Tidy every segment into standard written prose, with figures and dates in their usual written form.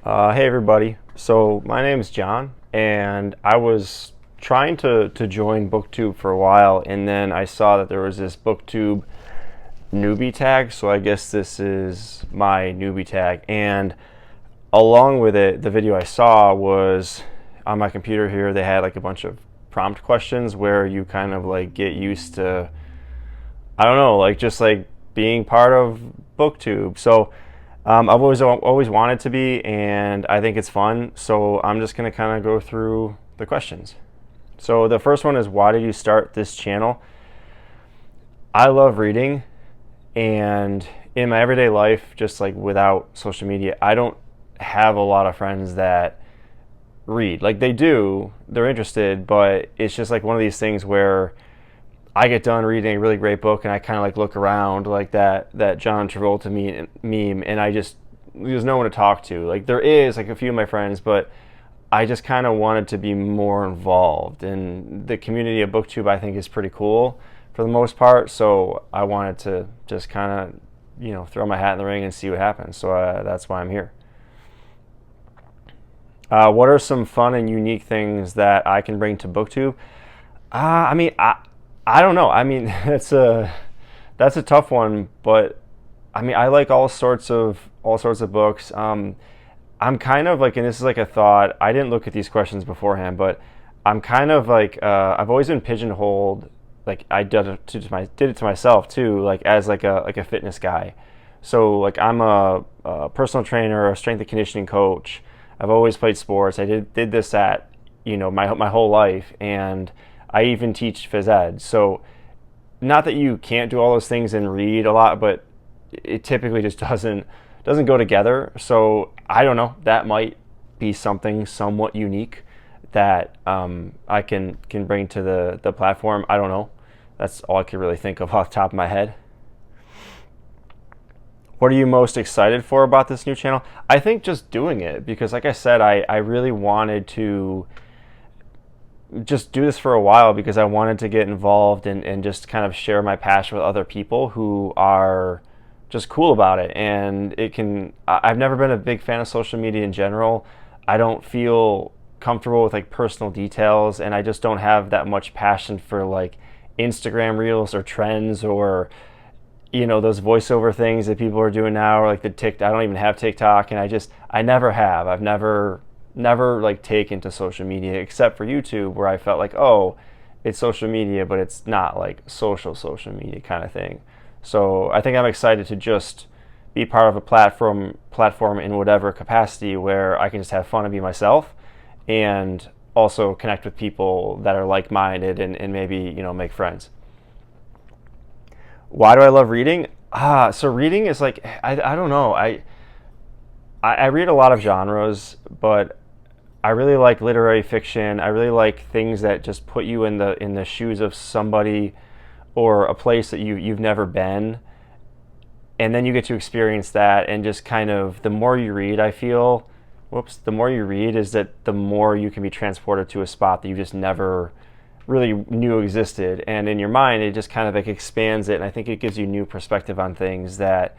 Hey everybody. So my name is John, and I was trying to join Booktube for a while, and then I saw that there was this Booktube Newbie Tag. So I guess this is my newbie tag, and along with it, the video I saw was on my computer here. They had like a bunch of prompt questions where you kind of like get used to, I don't know, like just like being part of Booktube. So I've always wanted to be, and I think it's fun. So I'm just gonna kind of go through the questions. So the first one is, why did you start this channel? I love reading, and in my everyday life, just like without social media, I don't have a lot of friends that read. Like they do, they're interested, but it's just like one of these things where I get done reading a really great book and I kind of like look around like that John Travolta meme, and there's no one to talk to. Like there is like a few of my friends, but I just kind of wanted to be more involved, and the community of Booktube I think is pretty cool for the most part. So I wanted to just kind of throw my hat in the ring and see what happens. So that's why I'm here. What are some fun and unique things that I can bring to Booktube? I don't know. I mean, that's a tough one, but I mean, I like all sorts of books. I'm kind of like, and this is like a thought. I didn't look at these questions beforehand, but I'm kind of like I've always been pigeonholed. Like I did it to myself too, like as like a fitness guy. So like I'm a personal trainer, a strength and conditioning coach. I've always played sports. I did this at my whole life, and I even teach phys ed. So not that you can't do all those things and read a lot, but it typically just doesn't go together. So I don't know. That might be something somewhat unique that I can bring to the platform. I don't know. That's all I could really think of off the top of my head. What are you most excited for about this new channel? I think just doing it, because like I said, I really wanted to just do this for a while because I wanted to get involved and just kind of share my passion with other people who are just cool about it. And I've never been a big fan of social media in general. I don't feel comfortable with like personal details, and I just don't have that much passion for like Instagram reels or trends or those voiceover things that people are doing now, or like the TikTok. I don't even have TikTok, and I never have. I've never like taken to social media except for YouTube, where I felt like, oh, it's social media, but it's not like social media kind of thing. So I think I'm excited to just be part of a platform in whatever capacity, where I can just have fun and be myself, and also connect with people that are like-minded and maybe make friends. Why do I love reading? So reading is like, I don't know. I read a lot of genres, but I really like literary fiction. I really like things that just put you in the shoes of somebody or a place that you've never been, and then you get to experience that. And just kind of, the more you read, I feel, the more you read is that the more you can be transported to a spot that you just never really knew existed, and in your mind it just kind of like expands it. And I think it gives you new perspective on things that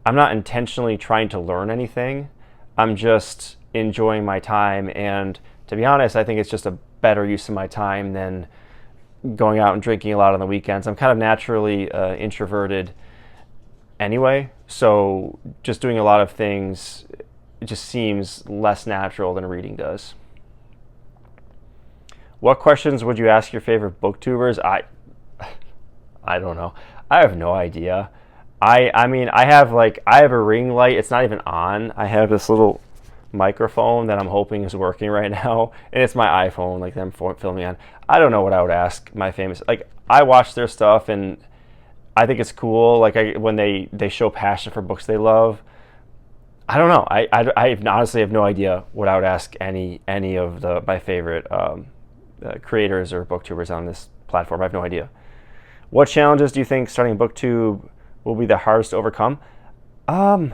I'm not intentionally trying to learn anything. I'm just enjoying my time, and to be honest, I think it's just a better use of my time than going out and drinking a lot on the weekends. I'm kind of naturally introverted anyway, so just doing a lot of things, it just seems less natural than reading does. What questions would you ask your favorite booktubers? I don't know. I have no idea. I mean, I have a ring light. It's not even on. I have this little microphone that I'm hoping is working right now, and it's my iPhone, like them filming on. I don't know what I would ask my famous. Like, I watch their stuff, and I think it's cool. Like when they show passion for books they love. I don't know. I honestly have no idea what I would ask any of my favorite creators or booktubers on this platform. I have no idea. What challenges do you think starting Booktube will be the hardest to overcome? I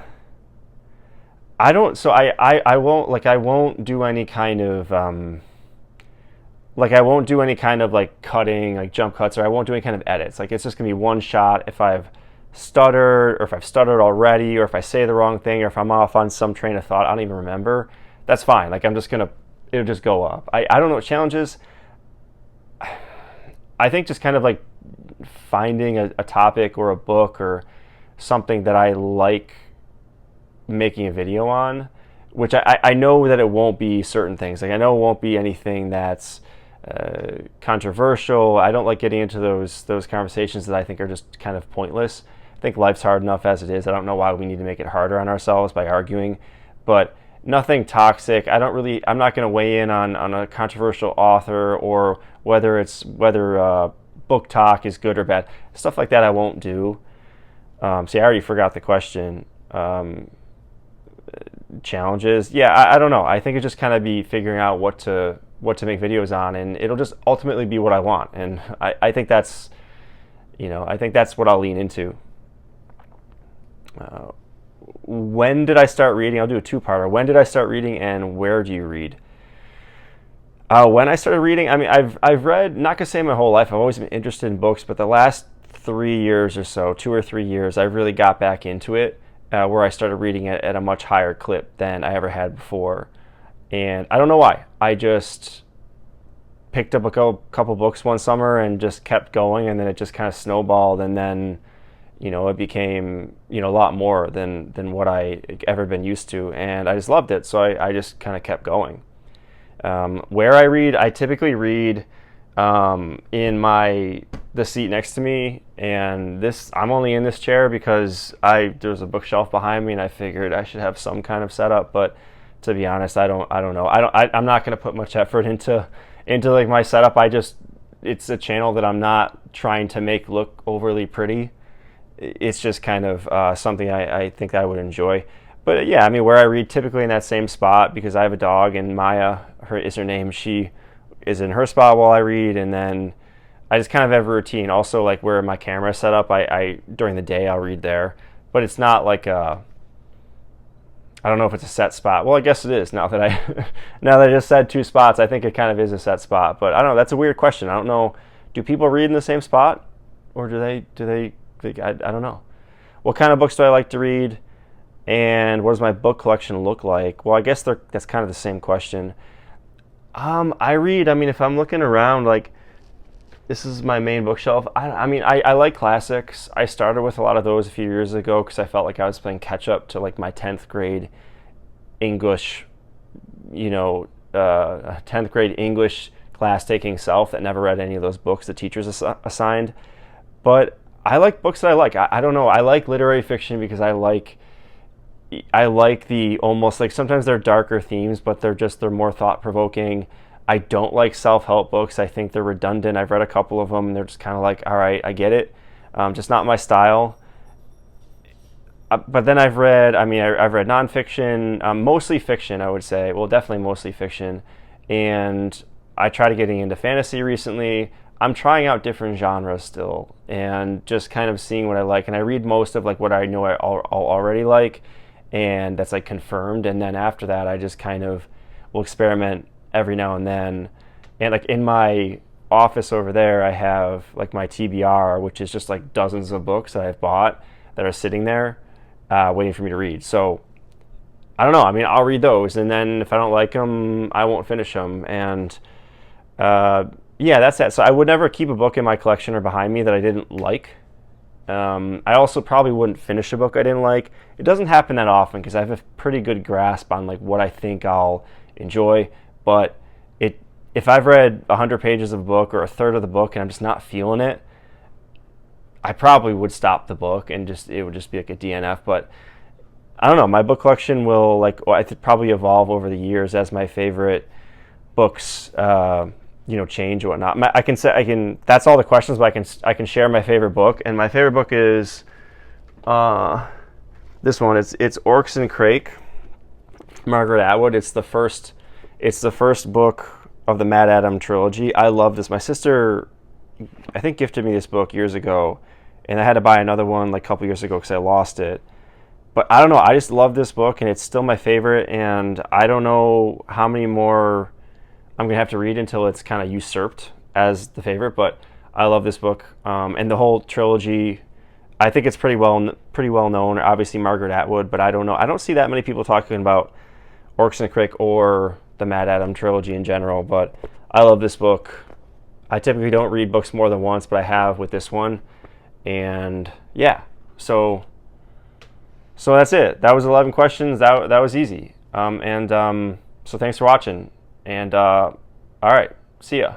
don't. So I won't do any kind of I won't do any kind of like cutting, like jump cuts, or I won't do any kind of edits. Like it's just gonna be one shot. If I've stuttered, or if I've stuttered already, or if I say the wrong thing, or if I'm off on some train of thought I don't even remember, that's fine. Like it'll just go up. I don't know what challenges. I think just kind of like finding a topic or a book or something that I like making a video on, which I know that it won't be certain things. Like I know it won't be anything that's controversial. I don't like getting into those conversations that I think are just kind of pointless. I think life's hard enough as it is. I don't know why we need to make it harder on ourselves by arguing, but nothing toxic. I'm not going to weigh in on a controversial author or whether book talk is good or bad. Stuff like that I won't do. See, I already forgot the question. Challenges. Yeah, I don't know. I think it just kind of be figuring out what to make videos on, and it'll just ultimately be what I want. And I think that's what I'll lean into. When did I start reading? I'll do a two-parter. When did I start reading, and where do you read? When I started reading, I mean, I've read, not gonna say my whole life. I've always been interested in books, but the last 3 years or so, 2 or 3 years, I really got back into it, where I started reading it at a much higher clip than I ever had before. And I don't know why. I just picked up a couple books one summer and just kept going, and then it just kind of snowballed, and then it became a lot more than what I ever been used to, and I just loved it. So I just kind of kept going. Where I read, I typically read in the seat next to me, and I'm only in this chair because there's a bookshelf behind me, and I figured I should have some kind of setup. But to be honest, I don't know. I'm not going to put much effort into like my setup. It's a channel that I'm not trying to make look overly pretty. It's just kind of something I think I would enjoy. But yeah, I mean, where I read, typically in that same spot, because I have a dog, and Maya is her name. She is in her spot while I read, and then I just kind of have a routine. Also, like where my camera is set up, I during the day I'll read there, but it's not like I don't know if it's a set spot. Well, I guess it is now that I just said 2 spots. I think it kind of is a set spot, but I don't know. That's a weird question. I don't know. Do people read in the same spot, or do they? I don't know. What kind of books do I like to read, and what does my book collection look like? Well, I guess that's kind of the same question. I read. I mean, if I'm looking around, like this is my main bookshelf. I like classics. I started with a lot of those a few years ago because I felt like I was playing catch up to like my 10th grade English, 10th grade English class taking self that never read any of those books the teachers assigned. But I like books that I like. I don't know. I like literary fiction because I like the almost like sometimes they're darker themes, but they're more thought-provoking. I don't like self-help books. I think they're redundant. I've read a couple of them, and they're just kind of like, all right, I get it. Just not my style. But then I've read nonfiction, mostly fiction, I would say. Well, definitely mostly fiction. And I tried getting into fantasy recently. I'm trying out different genres still and just kind of seeing what I like. And I read most of like what I know I'll already like, and that's like confirmed. And then after that, I just kind of will experiment every now and then. And like in my office over there, I have like my TBR, which is just like dozens of books that I've bought that are sitting there waiting for me to read. So I don't know. I mean, I'll read those, and then if I don't like them, I won't finish them. And yeah, that's that. So I would never keep a book in my collection or behind me that I didn't like. I also probably wouldn't finish a book I didn't like. It doesn't happen that often because I have a pretty good grasp on like what I think I'll enjoy. But if I've read 100 pages of a book or a third of the book and I'm just not feeling it, I probably would stop the book and it would just be like a DNF. But I don't know. My book collection will probably evolve over the years as my favorite books change or whatnot. That's all the questions, but I can share my favorite book, and my favorite book is this one. It's Orcs and Crake, Margaret Atwood. It's the first book of the Mad Adam trilogy. I love this. My sister, I think, gifted me this book years ago, and I had to buy another one like a couple years ago because I lost it. But I don't know. I just love this book, and it's still my favorite. And I don't know how many more I'm going to have to read until it's kind of usurped as the favorite, but I love this book. And the whole trilogy, I think it's pretty well known. Obviously, Margaret Atwood, but I don't know. I don't see that many people talking about Orcs and a Crick or the Mad Adam trilogy in general. But I love this book. I typically don't read books more than once, but I have with this one. And yeah, so that's it. That was 11 questions. That was easy. So thanks for watching. And all right, see ya.